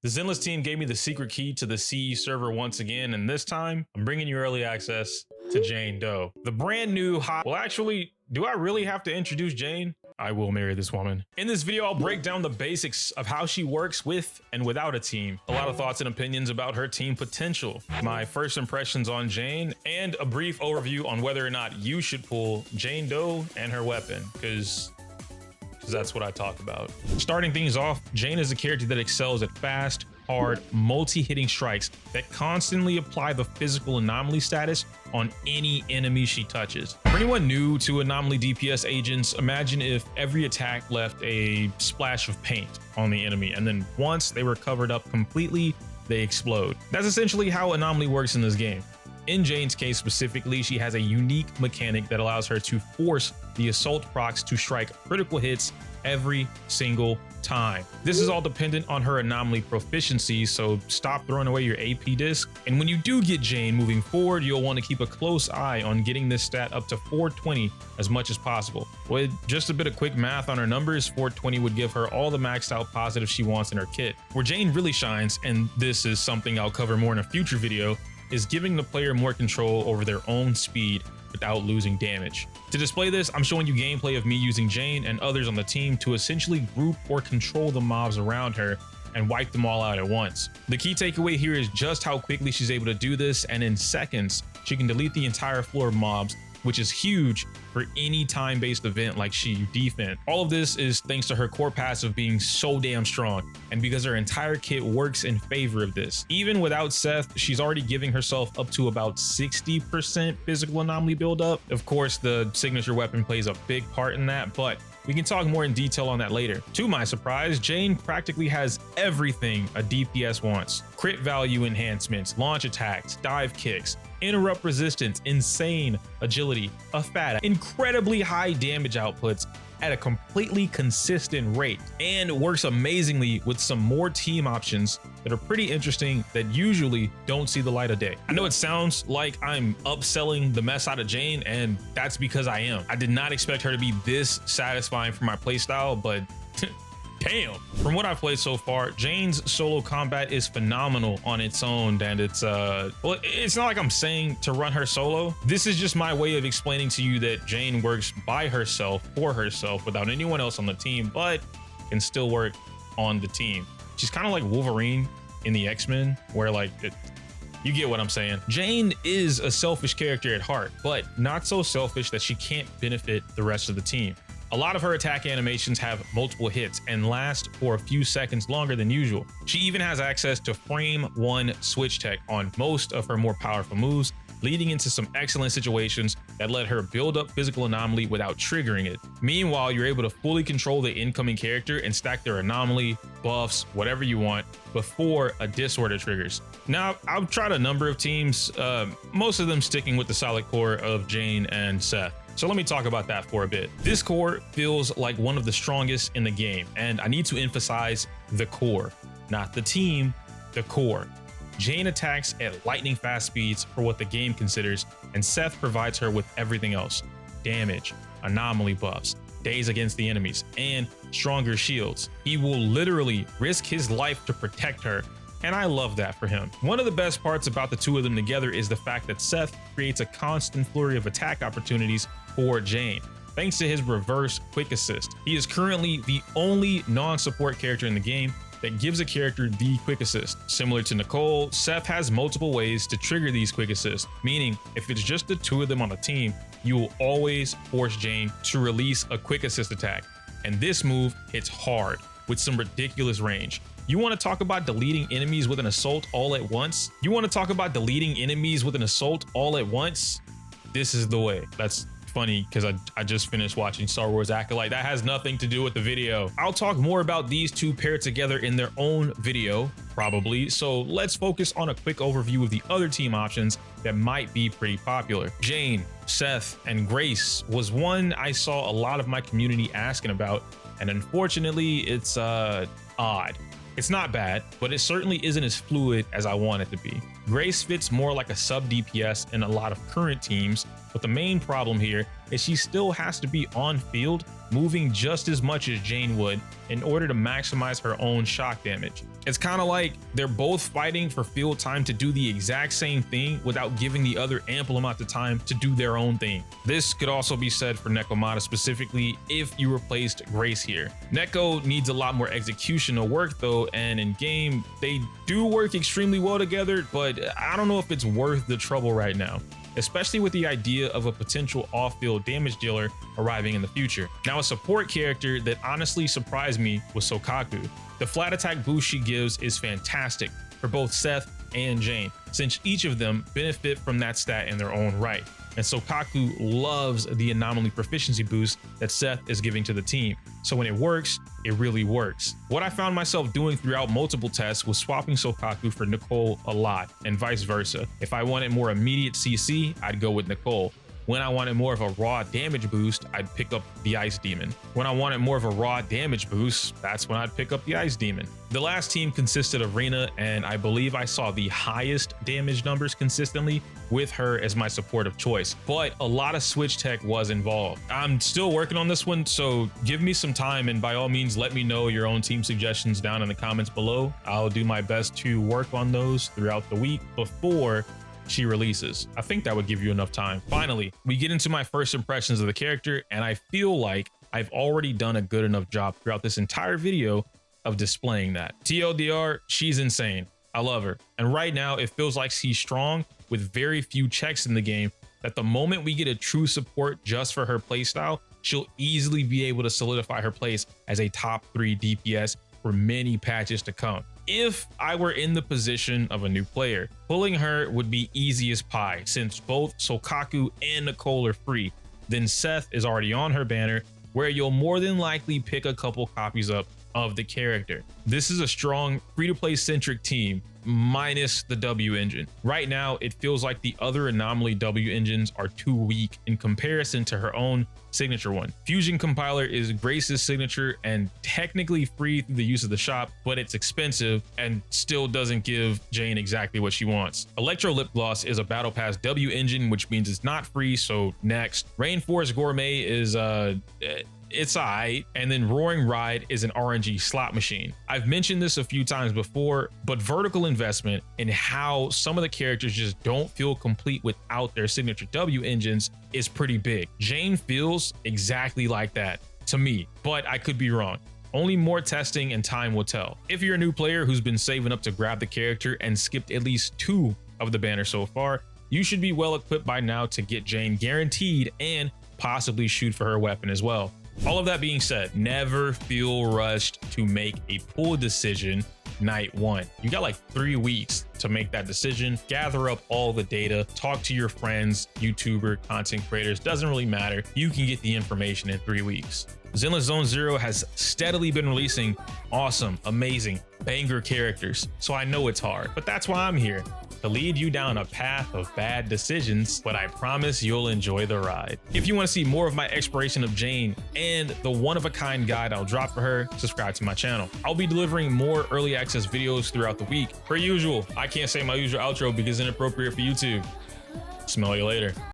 The Zenless team gave me the secret key to the CE server once again, and this time, I'm bringing you early access to Jane Doe. The brand new hot... Well, actually, do I really have to introduce Jane? I will marry this woman. In this video, I'll break down the basics of how she works with and without a team. A lot of thoughts and opinions about her team potential, my first impressions on Jane, and a brief overview on whether or not you should pull Jane Doe and her weapon, because that's what I talk about. Starting things off, Jane is a character that excels at fast, hard, multi-hitting strikes that constantly apply the physical anomaly status on any enemy she touches. For anyone new to anomaly DPS agents, imagine if every attack left a splash of paint on the enemy, and then once they were covered up completely, they explode. That's essentially how anomaly works in this game. In Jane's case specifically, she has a unique mechanic that allows her to force the assault procs to strike critical hits every single time. This is all dependent on her anomaly proficiency, so stop throwing away your AP disc. And when you do get Jane moving forward, you'll want to keep a close eye on getting this stat up to 420 as much as possible. With just a bit of quick math on her numbers, 420 would give her all the maxed out positives she wants in her kit. Where Jane really shines, and this is something I'll cover more in a future video, is giving the player more control over their own speed without losing damage. To display this, I'm showing you gameplay of me using Jane and others on the team to essentially group or control the mobs around her and wipe them all out at once. The key takeaway here is just how quickly she's able to do this, and in seconds, she can delete the entire floor of mobs, which is huge for any time-based event like Shiyu defense. All of this is thanks to her core passive being so damn strong, and because her entire kit works in favor of this. Even without Seth, she's already giving herself up to about 60% physical anomaly buildup. Of course, the signature weapon plays a big part in that, but we can talk more in detail on that later. To my surprise, Jane practically has everything a DPS wants. Crit value enhancements, launch attacks, dive kicks, interrupt resistance, insane agility, a fat, incredibly high damage outputs at a completely consistent rate, and works amazingly with some more team options that are pretty interesting that usually don't see the light of day. I know it sounds like I'm upselling the mess out of Jane, and that's because I am. I did not expect her to be this satisfying for my playstyle, but damn. From what I've played so far, Jane's solo combat is phenomenal on its own, and it's well, it's not like I'm saying to run her solo. This is just my way of explaining to you that Jane works by herself, for herself, without anyone else on the team, but can still work on the team. She's kind of like Wolverine in the X-Men, where like you get what I'm saying. Jane is a selfish character at heart, but not so selfish that she can't benefit the rest of the team. A lot of her attack animations have multiple hits and last for a few seconds longer than usual. She even has access to frame one switch tech on most of her more powerful moves, leading into some excellent situations that let her build up physical anomaly without triggering it. Meanwhile, you're able to fully control the incoming character and stack their anomaly, buffs, whatever you want, before a disorder triggers. Now, I've tried a number of teams, most of them sticking with the solid core of Jane and Seth. So let me talk about that for a bit. This core feels like one of the strongest in the game, and I need to emphasize the core, not the team, the core. Jane attacks at lightning fast speeds for what the game considers, and Seth provides her with everything else: damage, anomaly buffs, days against the enemies, and stronger shields. He will literally risk his life to protect her, and I love that for him. One of the best parts about the two of them together is the fact that Seth creates a constant flurry of attack opportunities for Jane, thanks to his reverse quick assist. He is currently the only non-support character in the game that gives a character the quick assist. Similar to Nicole, Seth has multiple ways to trigger these quick assists, meaning if it's just the two of them on a team, you will always force Jane to release a quick assist attack. And this move hits hard with some ridiculous range. You want to talk about deleting enemies with an assault all at once? This is the way. That's funny because I just finished watching Star Wars Acolyte. That has nothing to do with the video. I'll talk more about these two paired together in their own video, probably. So let's focus on a quick overview of the other team options that might be pretty popular. Jane, Seth, and Grace was one I saw a lot of my community asking about, and unfortunately it's odd. It's not bad, but it certainly isn't as fluid as I want it to be. Grace fits more like a sub DPS in a lot of current teams, But the main problem here is she still has to be on field, moving just as much as Jane would in order to maximize her own shock damage. It's kind of like they're both fighting for field time to do the exact same thing without giving the other ample amount of time to do their own thing. This could also be said for Nekomata specifically if you replaced Grace here. Neko needs a lot more executional work though, and in game, they do work extremely well together, but I don't know if it's worth the trouble right now, especially with the idea of a potential off-field damage dealer arriving in the future. Now, a support character that honestly surprised me was Sokaku. The flat attack boost she gives is fantastic for both Seth and Jane, since each of them benefit from that stat in their own right. And Sokaku loves the anomaly proficiency boost that Seth is giving to the team. So when it works, it really works. What I found myself doing throughout multiple tests was swapping Sokaku for Nicole a lot, and vice versa. If I wanted more immediate CC, I'd go with Nicole. When I wanted more of a raw damage boost, I'd pick up the Ice Demon. When I wanted more of a raw damage boost, that's when I'd pick up the Ice Demon. The last team consisted of Rena, and I believe I saw the highest damage numbers consistently with her as my support of choice, but a lot of switch tech was involved. I'm still working on this one, so give me some time, and by all means, let me know your own team suggestions down in the comments below. I'll do my best to work on those throughout the week before she releases. I think that would give you enough time. Finally, we get into my first impressions of the character, and I feel like I've already done a good enough job throughout this entire video of displaying that. TLDR, she's insane. I love her. And right now, it feels like she's strong with very few checks in the game, that the moment we get a true support just for her playstyle, she'll easily be able to solidify her place as a top 3 DPS for many patches to come. If I were in the position of a new player, pulling her would be easy as pie, since both Sokaku and Nicole are free. Then Seth is already on her banner, where you'll more than likely pick a couple copies up of the character. This is a strong free-to-play centric team, minus the W engine. Right now, it feels like the other anomaly W engines are too weak in comparison to her own signature one. Fusion Compiler is Grace's signature and technically free through the use of the shop, but it's expensive and still doesn't give Jane exactly what she wants. Electro Lip Gloss is a Battle Pass W engine, which means it's not free, so next. Rainforest Gourmet is it's alright, and then Roaring Ride is an RNG slot machine. I've mentioned this a few times before, but vertical investment in how some of the characters just don't feel complete without their signature W engines is pretty big. Jane feels exactly like that to me, but I could be wrong. Only more testing and time will tell. If you're a new player who's been saving up to grab the character and skipped at least 2 of the banners so far, you should be well equipped by now to get Jane guaranteed and possibly shoot for her weapon as well. All of that being said, never feel rushed to make a pull decision night 1. You got like 3 weeks to make that decision. Gather up all the data, talk to your friends, YouTuber, content creators, doesn't really matter. You can get the information in 3 weeks. Zenless Zone Zero has steadily been releasing awesome, amazing, banger characters, so I know it's hard, but that's why I'm here, to lead you down a path of bad decisions, but I promise you'll enjoy the ride. If you want to see more of my exploration of Jane and the one-of-a-kind guide I'll drop for her, subscribe to my channel. I'll be delivering more early access videos throughout the week. Per usual, I can't say my usual outro because it's inappropriate for YouTube. Smell you later.